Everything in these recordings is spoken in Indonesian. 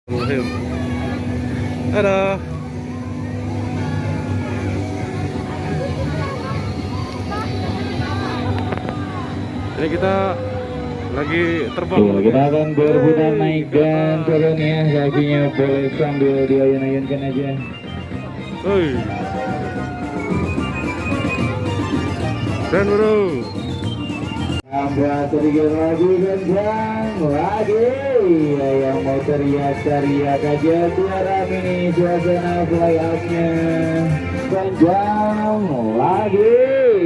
Halo. Ini kita lagi terbang. Kita akan berputar naik dan turun ya. Kakinya boleh sambil diayun-ayunkan aja. Woi. Dan bro. Tambah sedikit lagi kencang lagi. Yang mau teriak-teriak aja suara mini suasana fly up-nya. Kencang lagi.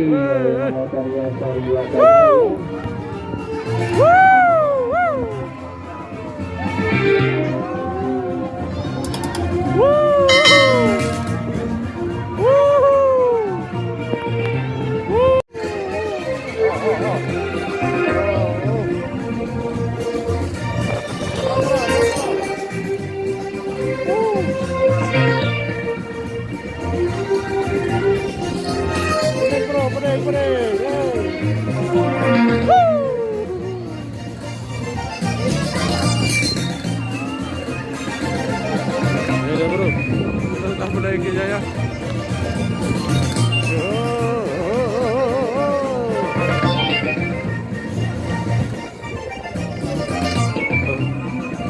Yang mau teriak-teriak aja. Menaiki Jaya.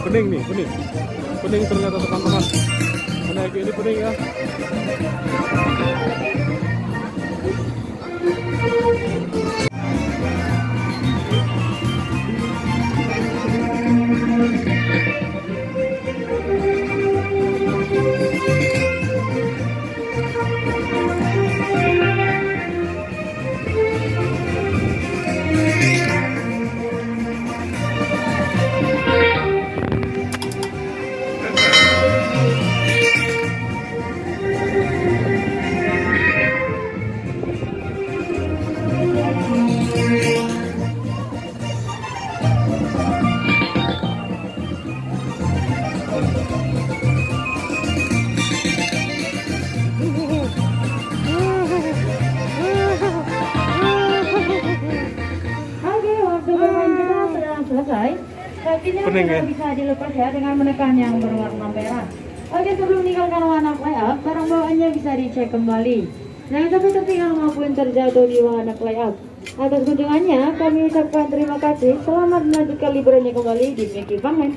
Pening nih, pening ternyata teman-teman. Menaiki ini pening ya. Selesai. Kakinya bisa dilepas ya dengan menekan yang berwarna merah. Oke, sebelum meninggalkan wahana fly up, barang bawaannya bisa dicek kembali. Jangan sampai tertinggal maupun terjatuh di wahana fly up. Atas kunjungannya, kami ucapkan terima kasih. Selamat melanjutkan liburannya kembali di Mickey Fun.